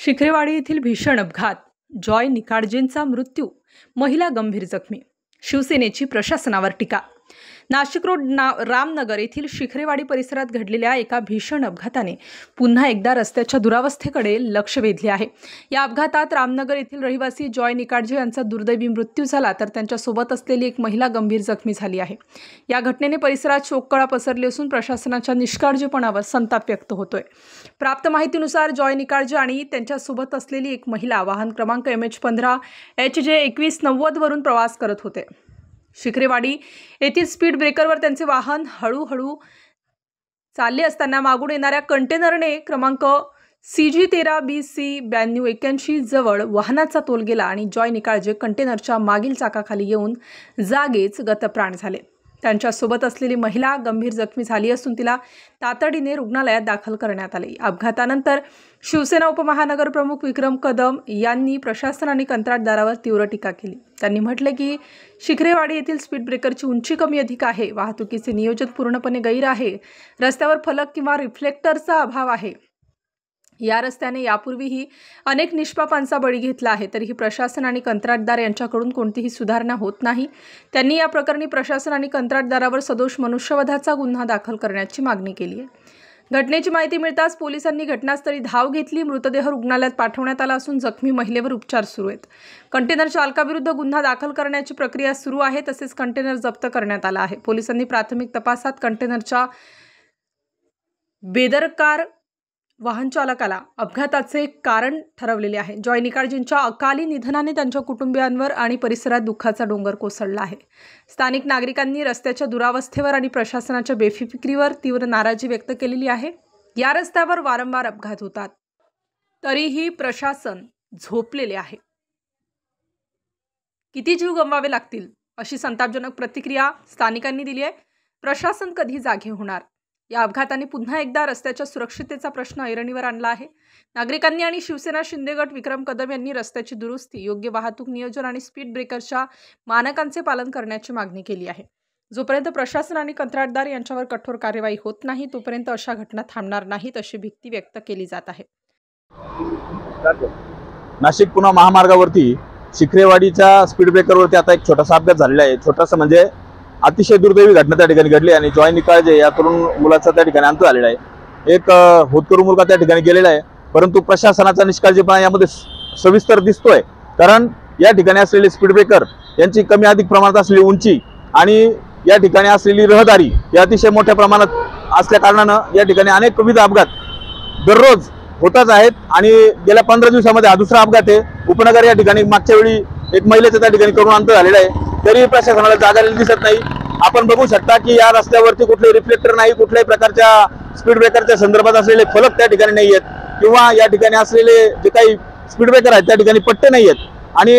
शिखरेवाडी येथील भीषण अपघात, जॉय निकाळजेंचा मृत्यू, महिला गंभीर जखमी, शिवसेनेची प्रशासनावर टीका। नाशिक रोड रामनगर येथील शिखरेवाडी परिसरात घडलेल्या एका भीषण अपघाताने पुन्हा एकदा रस्त्याच्या दुरावस्थेकडे लक्ष वेधले आहे। या अपघातात रामनगर येथील रहिवासी जॉय निकाळजे यांचा दुर्दैवी मृत्यू झाला, तर त्यांच्या सोबत असलेली एक महिला गंभीर जखमी झाली आहे। या घटनेने परिसरात शोककळा पसरली असून प्रशासनाच्या निष्काळजीपणावर संताप व्यक्त होतोय। प्राप्त माहितीनुसार जॉय निकाळजे आणि त्यांच्या सोबत असलेली एक महिला वाहन क्रमांक MH15 HJ 2190 वरून प्रवास करत होते। शिखरेवाडी येथील स्पीड ब्रेकरवर त्यांचे वाहन हळूहळू चालले असताना मागून येणाऱ्या कंटेनरने क्रमांक CG13BC 9281 जवळ वाहनाचा तोल गेला आणि जॉय निकाळजे कंटेनरच्या मागील चाकाखाली येऊन जागेच गतप्राण झाले। त्यांच्यासोबत असलेली महिला गंभीर जखमी झाली असून तिला तातडीने रुग्णालयात दाखल करण्यात आले। अपघातानंतर शिवसेना उपमहानगर प्रमुख विक्रम कदम यांनी प्रशासन आणि कंत्राटदारावर तीव्र टीका केली। त्यांनी म्हटले की शिखरेवाडी येथील स्पीड ब्रेकरची उंची कमी अधिक आहे, वाहतुकीचे नियोजन पूर्णपणे गैर आहे, रस्त्यावर फलक किंवा रिफ्लेक्टरचा अभाव आहे। या रस्त्याने यापूर्वीही अनेक निष्पापांचा बळी घेतला आहे, तरीही प्रशासन आणि कंत्राटदार यांच्याकडून कोणतीही सुधारणा होत नाही। त्यांनी या प्रकरणी प्रशासन आणि कंत्राटदारावर सदोष मनुष्यवधाचा गुन्हा दाखल करण्याची मागणी केली आहे। घटनेची माहिती मिळताच पोलिसांनी घटनास्थळी धाव घेतली। मृतदेह रुग्णालयात पाठवण्यात आला असून जखमी महिलेवर उपचार सुरू आहेत। कंटेनर चालकाविरुद्ध गुन्हा दाखल करण्याची प्रक्रिया सुरू आहे, तसेच कंटेनर जप्त करण्यात आला आहे। पोलिसांनी प्राथमिक तपासात कंटेनरच्या बेदरकार वाहन चालकाला अपघाताचे कारण ठरवलेले आहे। जॉय निकाळजेंच्या अकाली निधनाने त्यांच्या कुटुंबियांवर आणि परिसरात दुःखाचा डोंगर कोसळला आहे। स्थानिक नागरिकांनी रस्त्याच्या दुरावस्थेवर आणि प्रशासनाच्या बेफिकिरीवर तीव्र नाराजी व्यक्त केलेली आहे। या रस्त्यावर वारंवार अपघात होतात, तरीही प्रशासन झोपलेले आहे। किती जीव गमवावे लागतील अशी संतापजनक प्रतिक्रिया स्थानिकांनी दिली आहे। प्रशासन कधी जागे होणार? या अपघाताने पुन्हा एकदा रस्त्याच्या सुरक्षिततेचा प्रश्न ऐरणीवर आणला आहे। नागरिकांनी आणि शिवसेना शिंदे गट विक्रम कदम यांनी रस्त्याची दुरुस्ती, योग्य वाहतूक नियोजन आणि स्पीड ब्रेकरच्या मानकांचे पालन करण्याची मागणी केली आहे। जोपर्यंत प्रशासन आणि कंत्राटदार यांच्यावर कठोर कार्यवाही होत नाही, तोपर्यंत अशा घटना थांबणार नाहीत अशी भीती व्यक्त केली जात आहे। नाशिक पुणे महामार्गावरती शिखरेवाडीच्या स्पीड ब्रेकरवरती आता एक छोटासा अपघात झालेला आहे। छोटासा म्हणजे अतिशय दुर्दैवी घटना त्या ठिकाणी घडली आणि जॉय निकाळजे या तरुण मुलाचा त्या ठिकाणी अंत झालेला आहे। एक होतकरू मुलगा त्या ठिकाणी गेलेला आहे, परंतु प्रशासनाचा निष्काळजीपणा यामध्ये सविस्तर दिसतोय। कारण या ठिकाणी असलेले स्पीड ब्रेकर यांची कमी अधिक प्रमाणात असलेली उंची आणि या ठिकाणी असलेली रहदारी या अतिशय मोठ्या प्रमाणात असल्या कारणानं या ठिकाणी अनेक विविध अपघात दररोज होतच आहेत आणि गेल्या 15 दिवसामध्ये हा दुसरा अपघात आहे। उपनगर या ठिकाणी मागच्या वेळी एक महिलेचा त्या ठिकाणी करून अंत झालेला आहे, तरी प्रशासनाला जागायला दिसत नाही। आपण बघू शकता की या रस्त्यावरती कुठले रिफ्लेक्टर नाही, कुठल्याही प्रकारच्या स्पीड ब्रेकरच्या संदर्भात असलेले फलक त्या ठिकाणी नाही आहेत किंवा या ठिकाणी असलेले जे काही स्पीड ब्रेकर आहेत त्या ठिकाणी पट्टे नाही आहेत आणि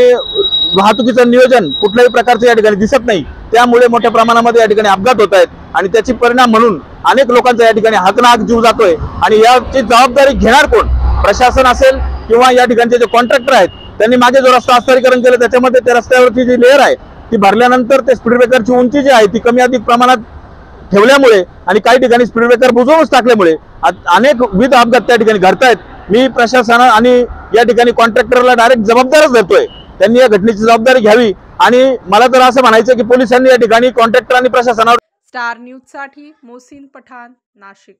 वाहतुकीचं नियोजन कुठल्याही प्रकारचं या ठिकाणी दिसत नाही। त्यामुळे मोठ्या प्रमाणामध्ये या ठिकाणी अपघात होत आहेत आणि त्याची परिणाम म्हणून अनेक लोकांचा या ठिकाणी हातनाक जीव जातोय आणि याची जबाबदारी घेणार कोण? प्रशासन असेल किंवा या ठिकाणचे जे कॉन्ट्रॅक्टर आहेत त्यांनी मागे जो रस्ता अस्तारीकरण केलं त्याच्यामध्ये त्या रस्त्यावरची जी लेअर आहे ती भरल्यानंतर ते स्पीड ब्रेकरची उंची जी आहे ती कमी अधिक प्रमाणात ठेवल्यामुळे आणि काही ठिकाणी स्पीड ब्रेकर बुजवूनच टाकल्यामुळे अनेक विविध अपघात त्या ठिकाणी घडतायत। मी प्रशासन आणि या ठिकाणी कॉन्ट्रॅक्टरला डायरेक्ट जबाबदारच धरतोय। त्यांनी या घटनेची जबाबदारी घ्यावी आणि मला तर असं म्हणायचं की पोलिसांनी या ठिकाणी कॉन्ट्रॅक्टर आणि प्रशासनावर। स्टार न्यूज साठी मोहसिन पठाण, नाशिक।